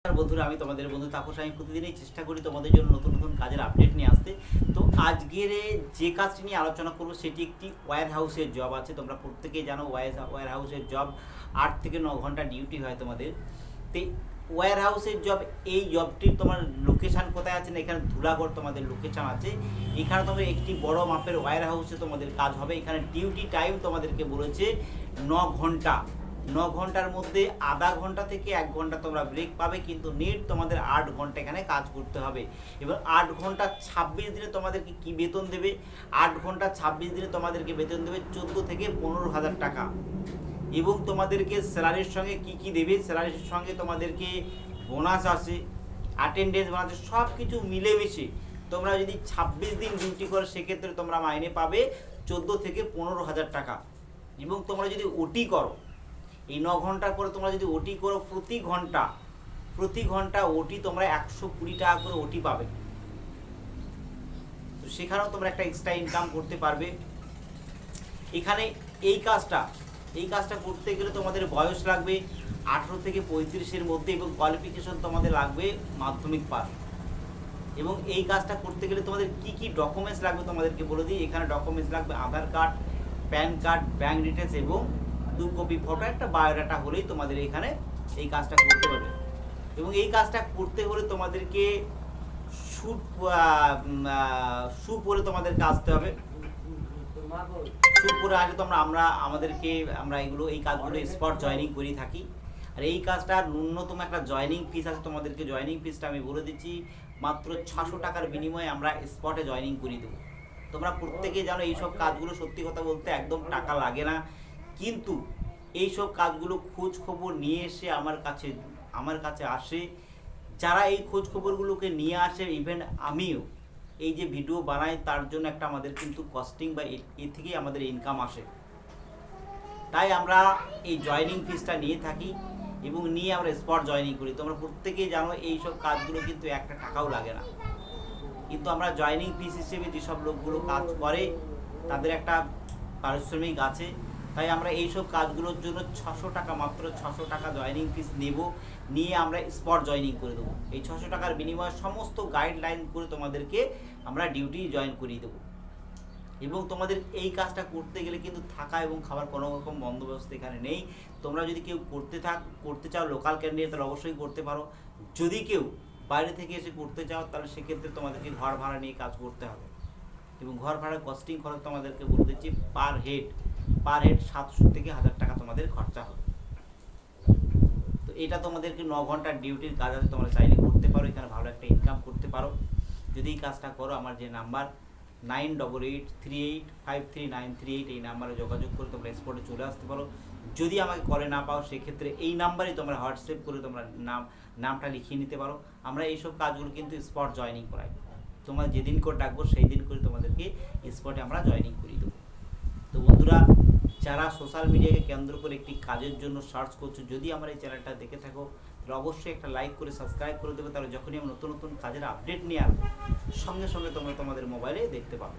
বন্ধুরা, আমি তোমাদের বন্ধু তাপস। আমি প্রতিদিনই চেষ্টা করি তোমাদের জন্য নতুন নতুন কাজের আপডেট নিয়ে আসতে। তো আজকের যে কাজটি নিয়ে আলোচনা করব সেটি একটি ওয়্যার হাউসের জব আছে। তোমরা প্রত্যেকেই জানো ওয়্যার হাউসের জব 8 থেকে 9 ঘন্টা ডিউটি হয় তোমাদের। তো ওয়্যার হাউসের জব, এই জবটির তোমার লোকেশান কোথায় আছে না, এখানে ধুলাগড় তোমাদের লোকেশান আছে। এখানে তোমার একটি বড় মাপের ওয়্যার হাউসে তোমাদের কাজ হবে। এখানে ডিউটি টাইম তোমাদেরকে বলেছে 9 ঘন্টা। 9 ঘন্টার মধ্যে আধা ঘন্টা থেকে 1 ঘন্টা তোমরা ব্রেক পাবে, কিন্তু নেট তোমাদের 8 ঘন্টা এখানে কাজ করতে হবে। এবার 8 ঘন্টা 26 দিনে তোমাদেরকে কি বেতন দেবে? 8 ঘন্টা 26 দিনে তোমাদেরকে বেতন দেবে 14 থেকে 15,000 টাকা। এবং তোমাদেরকে স্যালারির সঙ্গে কি কি দেবে? স্যালারির সঙ্গে তোমাদেরকে বোনাস আছে, অ্যাটেন্ডেন্স বোনাস, সব কিছু মিলেমিশে তোমরা যদি 26 দিন ডিউটি করো সেক্ষেত্রে তোমরা মাইনে পাবে 14 থেকে 15,000 টাকা। এবং তোমরা যদি ওটি করো, এই 9 ঘন্টার পরে তোমরা যদি ওটি করো, প্রতি ঘন্টা ওটি তোমরা 120 টাকা করে ওটি পাবে। তো সেখানেও তোমরা একটা এক্সট্রা ইনকাম করতে পারবে। এখানে এই কাজটা করতে গেলে তোমাদের বয়স লাগবে 18 থেকে 35-এর মধ্যে, এবং কোয়ালিফিকেশন তোমাদের লাগবে মাধ্যমিক পাস। এবং এই কাজটা করতে গেলে তোমাদের কি কি ডকুমেন্টস লাগবে তোমাদেরকে বলে দিই। এখানে ডকুমেন্টস লাগবে Aadhaar card, PAN card, bank details এবং 2 কপি ফটো, একটা বায়োডাটা হলেই তোমাদের এখানে এই কাজটা করতে পারবে। এবং এই কাজটা করতে হলে তোমাদেরকে শু পরে তোমাদেরকে আসতে হবে। শু পরে আসলে আমরা এই কাজগুলো স্পট জয়েনিং করে থাকি। আর এই কাজটা ন্যূনতম একটা জয়েনিং ফিস আছে তোমাদেরকে। জয়েনিং ফিসটা আমি বলে দিচ্ছি, মাত্র 600 টাকার বিনিময়ে আমরা স্পটে জয়েনিং করে দেবো। তোমরা প্রত্যেকেই জানো এইসব কাজগুলো সত্যি কথা বলতে একদম টাকা লাগে না, কিন্তু এইসব কাজগুলো খোঁজ খবর নিয়ে এসে আমার কাছে আসে যারা এই খোঁজ খবরগুলোকে নিয়ে আসে। ইভেন আমিও এই যে ভিডিও বানাই তার জন্য একটা আমাদের কিন্তু কস্টিং বা এ থেকেই আমাদের ইনকাম আসে। তাই আমরা এই জয়েনিং ফিসটা নিয়ে থাকি এবং নিয়ে আমরা স্পট জয়েনিং করি। তোমরা প্রত্যেকেই জানো এইসব কাজগুলো কিন্তু একটা টাকাও লাগে না, কিন্তু আমরা জয়েনিং ফিস হিসেবে যেসব লোকগুলো কাজ করে তাদের একটা পারিশ্রমিক আছে। তাই আমরা এইসব কাজগুলোর জন্য 600 টাকা, মাত্র 600 টাকা জয়েনিং ফিস নিয়ে আমরা স্পট জয়েনিং করে দেবো। এই 600 টাকার বিনিময়ে সমস্ত গাইডলাইন করে তোমাদেরকে আমরা ডিউটি জয়েন করিয়ে দেবো। এবং তোমাদের এই কাজটা করতে গেলে কিন্তু থাকা এবং খাবার কোনো রকম বন্দোবস্ত এখানে নেই। তোমরা যদি কেউ করতে চাও লোকাল ক্যান্ডিডেট, তাহলে অবশ্যই করতে পারো। যদি কেউ বাইরে থেকে এসে করতে চাও তাহলে সেক্ষেত্রে তোমাদেরকে ঘর ভাড়া নিয়ে কাজ করতে হবে। এবং ঘর ভাড়ার কস্টিং খরচ তোমাদেরকে বলে দিচ্ছি, পার হেড 700 থেকে 1000 টাকা তোমাদের খরচা হবে। তো এটা তোমাদেরকে 9 ঘন্টার ডিউটির কাজ আছে, তোমরা চাইলে করতে পারো, এখানে ভালো একটা ইনকাম করতে পারো। যদি এই কাজটা করো, আমার যে নাম্বার 9883853938 এই নাম্বারে যোগাযোগ করে তোমরা স্পটে চলে আসতে পারো। যদি আমাকে কলে না পাও সেক্ষেত্রে এই নাম্বারে তোমরা হোয়াটসঅ্যাপ করে তোমরা নামটা লিখিয়ে নিতে পারো। আমরা এইসব কাজগুলো কিন্তু স্পট জয়েনিং করাই। তোমরা যেদিন করে ডাকবো সেই দিন করে তোমাদেরকে স্পটে আমরা জয়েনিং করিয়ে দেবো। তো বন্ধুরা, যারা সোশ্যাল মিডিয়াকে কেন্দ্র করে একটি কাজের জন্য সার্চ করছো, যদি আমার এই চ্যানেলটা দেখে থাকো তাহলে অবশ্যই একটা লাইক করে সাবস্ক্রাইব করে দেবে। তাহলে যখনই আমি নতুন নতুন কাজের আপডেট নিয়ে আসবো সঙ্গে সঙ্গে তোমরা তোমাদের মোবাইলে দেখতে পাবে।